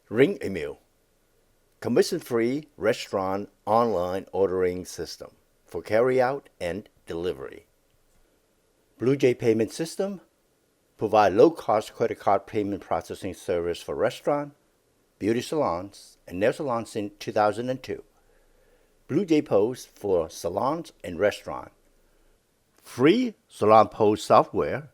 Ring a Meal, commission-free restaurant online ordering system for carry-out and delivery. Blue Jay Payment System provide low-cost credit card payment processing service for restaurant, beauty salons, and nail salons since 2002. Blue Jay Post for salons and restaurant. Free salon post software,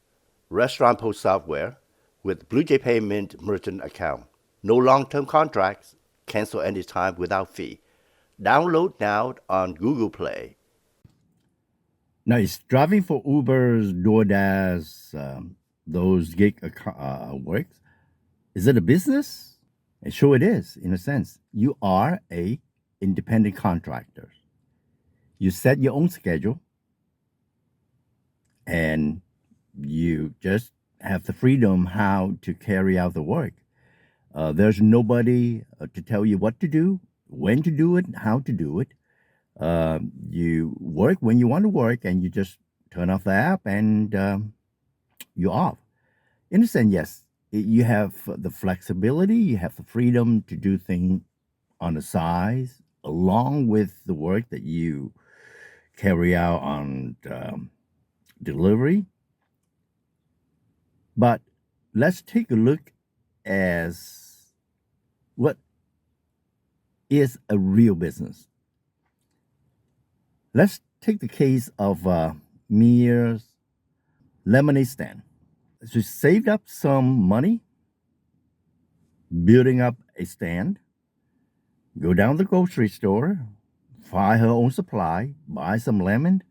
restaurant post software with Blue Jay Payment merchant account. No long-term contracts. Cancel anytime without fee. Download now on Google Play. Now, is driving for Ubers, DoorDash, those gig works, is it a business? And sure it is, in a sense. You are a independent contractor. You set your own schedule, and you just have the freedom how to carry out the work. There's nobody to tell you what to do, when to do it, how to do it. You work when you want to work, and you just turn off the app, and you're off. In a sense, yes, you have the flexibility, you have the freedom to do things on the side, along with the work that you carry out on delivery. But let's take a look as what is a real business. Let's take the case of Mia's lemonade stand. She saved up some money, building up a stand, go down to the grocery store, buy her own supply, buy some lemon,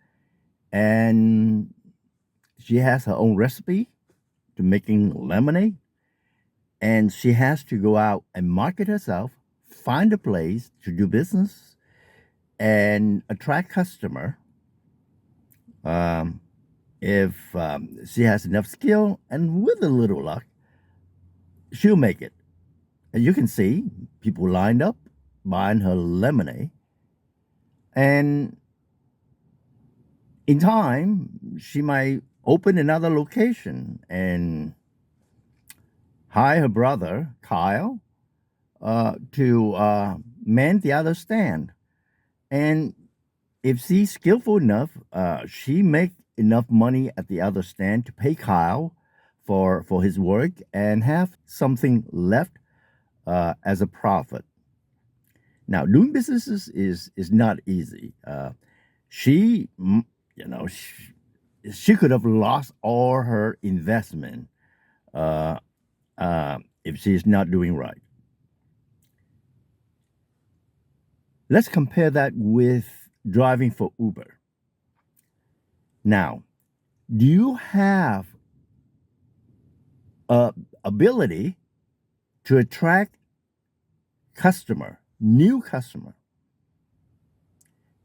and she has her own recipe to making lemonade. And she has to go out and market herself, find a place to do business, and attract customer. If she has enough skill and with a little luck, she'll make it. And you can see people lined up buying her lemonade. And in time, she might open another location and hire her brother, Kyle, to man the other stand. And if she's skillful enough, she make enough money at the other stand to pay Kyle for his work and have something left as a profit. Now, doing businesses is not easy. She, she could have lost all her investment if she's not doing right. Let's compare that with driving for Uber. Now, do you have ability to attract new customer?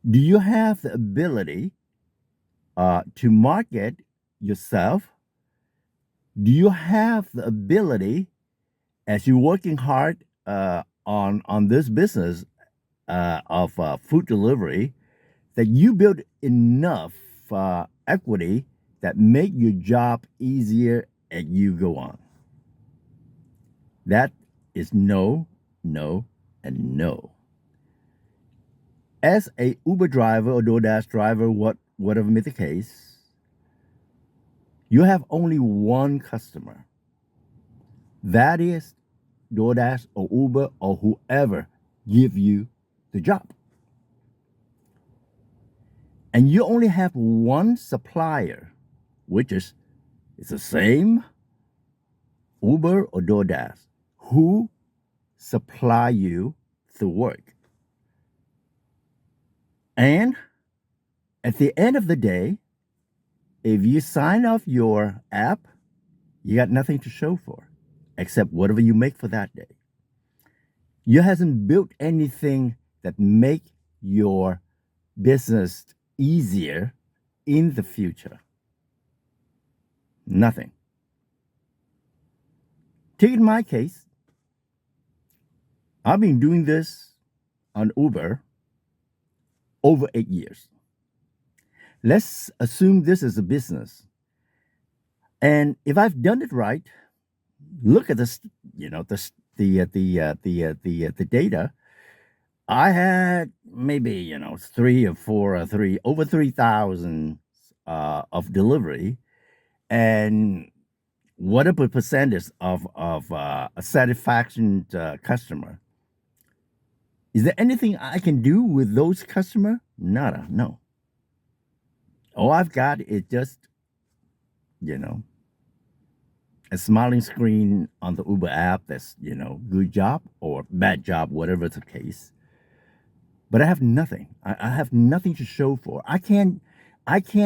Do you have the ability to market yourself? Do you have the ability, as you're working hard on this business of food delivery, that you build enough equity that make your job easier as you go on? That is no, no, and no. As a Uber driver or DoorDash driver, whatever may be the case, you have only one customer. That is DoorDash or Uber or whoever give you the job. And you only have one supplier, which is it's the same Uber or DoorDash, who supply you the work. And at the end of the day, if you sign off your app, you got nothing to show for except whatever you make for that day. You hasn't built anything that make your business easier in the future. Nothing. Take my case. I've been doing this on Uber over 8 years. Let's assume this is a business. And if I've done it right, look at this, the data, I had maybe three or four or three over 3,000 of delivery, and whatever percentage of a satisfaction customer. Is there anything I can do with those customer? Nada, no. All I've got is just you know a smiling screen on the Uber app that's good job or bad job, whatever the case. But I have nothing. I have nothing to show for. I can't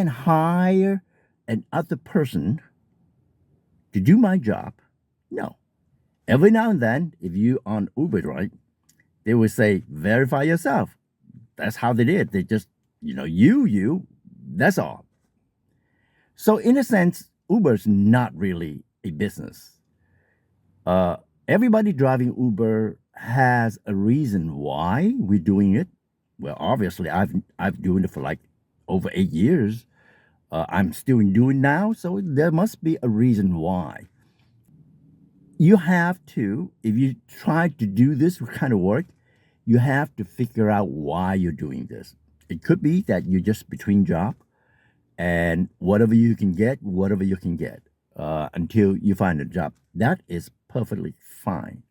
hire another person to do my job. No. Every now and then, if you on Uber, right, they will say verify yourself. That's how they did. They just you. That's all. So in a sense, Uber's not really a business. Uh, Everybody driving Uber has a reason why we're doing it. Well, obviously, I've doing it for like over 8 years. I'm still doing now, so there must be a reason why. You have to, if you try to do this kind of work, you have to figure out why you're doing this. It could be that you're just between job, and whatever you can get, until you find a job. That is perfectly fine.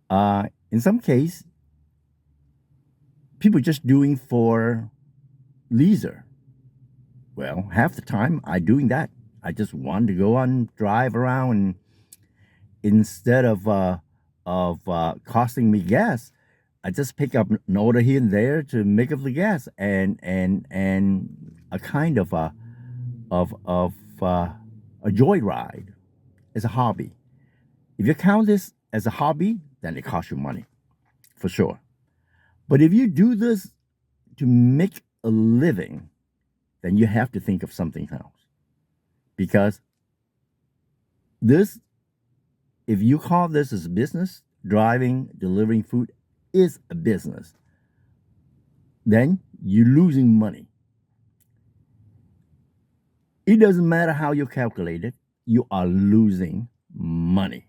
In some case, people just doing for leisure. Well, half the time I doing that. I just want to go on drive around, and instead of costing me gas, I just pick up an order here and there to make up the gas, and a kind of a joyride as a hobby. If you count this as a hobby, then it costs you money, for sure. But if you do this to make a living, then you have to think of something else. Because this, if you call this as a business, driving, delivering food is a business, then you're losing money. It doesn't matter how you calculate it, you are losing money.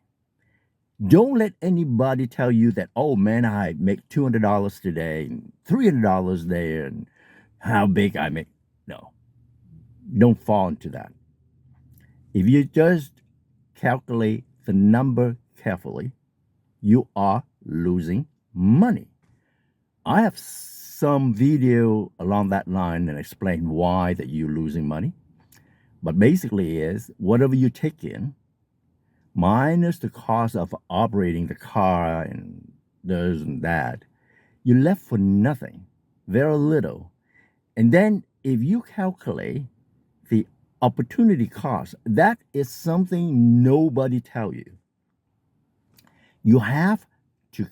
Don't let anybody tell you that, oh man, I make $200 today and $300 there, and how big I make. No, don't fall into that. If you just calculate the number carefully, you are losing money. I have some video along that line and explain why that you're losing money. But basically is whatever you take in, minus the cost of operating the car and this and that, you're left for nothing, very little. And then if you calculate the opportunity cost, that is something nobody tell you. You have to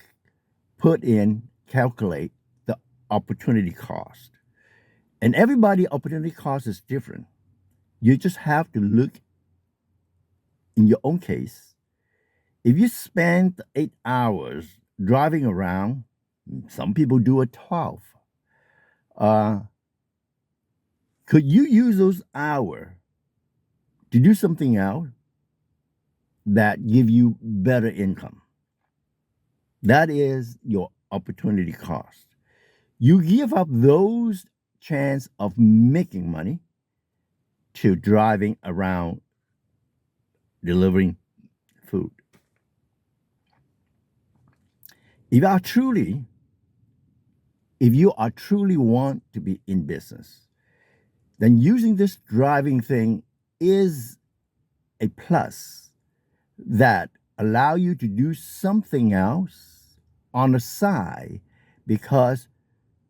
calculate the opportunity cost. And everybody opportunity cost is different. You just have to look in your own case. If you spend 8 hours driving around, some people do it 12. Could you use those hours to do something else that give you better income? That is your opportunity cost. You give up those chance of making money to driving around delivering food. If you are truly want to be in business, then using this driving thing is a plus that allow you to do something else on the side, because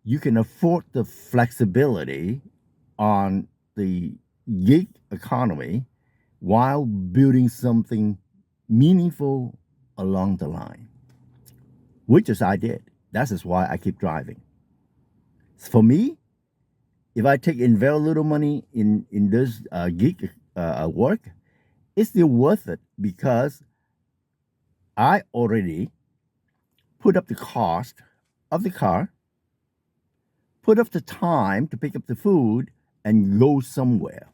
you can afford the flexibility on the gig economy while building something meaningful along the line, which is I did. That is why I keep driving. For me, if I take in very little money in this gig work, it's still worth it, because I already put up the cost of the car, put up the time to pick up the food and go somewhere.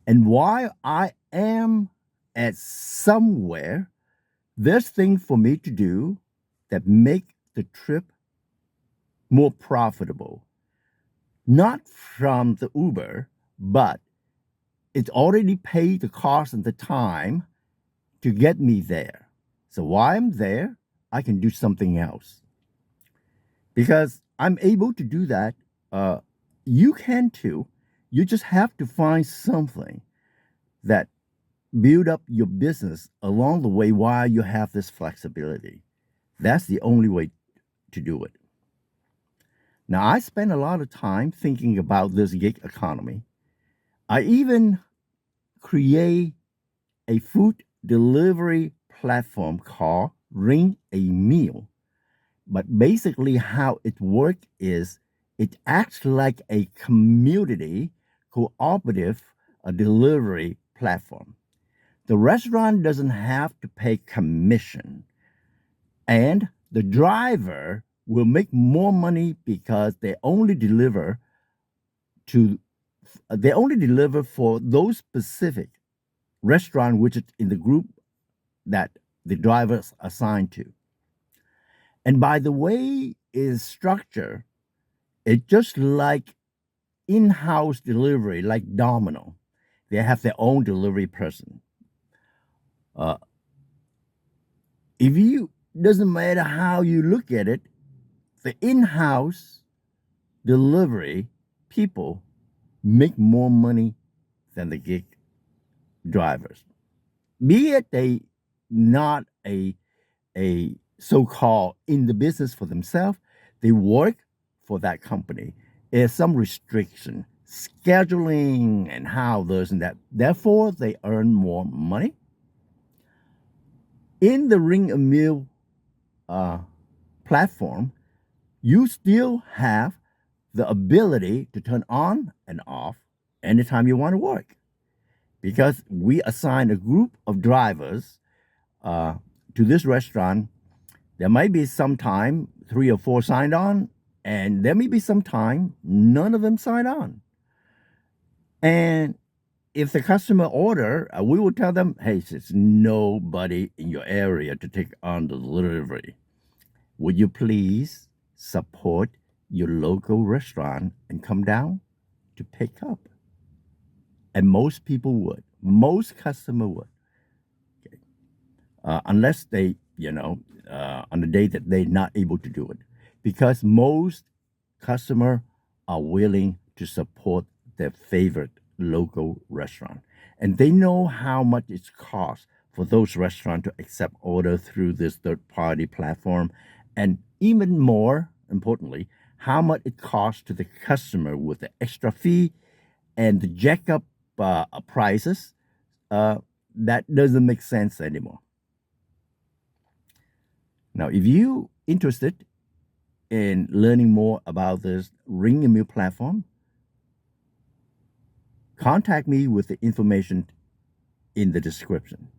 And while I am at somewhere, there's things for me to do that make the trip more profitable, not from the Uber, but it's already paid the cost and the time to get me there. So while I'm there, I can do something else. Because I'm able to do that, you can too. You just have to find something that build up your business along the way while you have this flexibility. That's the only way to do it. Now, I spend a lot of time thinking about this gig economy. I even create a food delivery platform called Ring a Meal. But basically, how it works is it acts like a community cooperative delivery platform. The restaurant doesn't have to pay commission, and the driver will make more money because to they only deliver for those specific restaurant which is in the group that the drivers assigned to. And by the way is structured, it's just like in-house delivery, like Domino. They have their own delivery person. Uh, if you doesn't matter how you look at it, the in-house delivery people make more money than the gig drivers. Be it they not a so-called in the business for themselves, they work for that company. There's some restriction, scheduling and how this and that. Therefore, they earn more money. In the Ring a Meal platform, you still have the ability to turn on and off anytime you want to work. Because we assign a group of drivers to this restaurant. There might be some time 3 or 4 signed on, and there may be some time none of them signed on. And if the customer order, we will tell them, hey, there's nobody in your area to take on the delivery. Would you please support your local restaurant and come down to pick up? And most people would. Most customer would. Okay. Unless they, on the day that they're not able to do it. Because most customer are willing to support their favorite local restaurant. And they know how much it costs for those restaurants to accept order through this third-party platform. And even more importantly, how much it costs to the customer with the extra fee and the jack up prices. That doesn't make sense anymore. Now, if you interested in learning more about this Ring a Meal platform, contact me with the information in the description.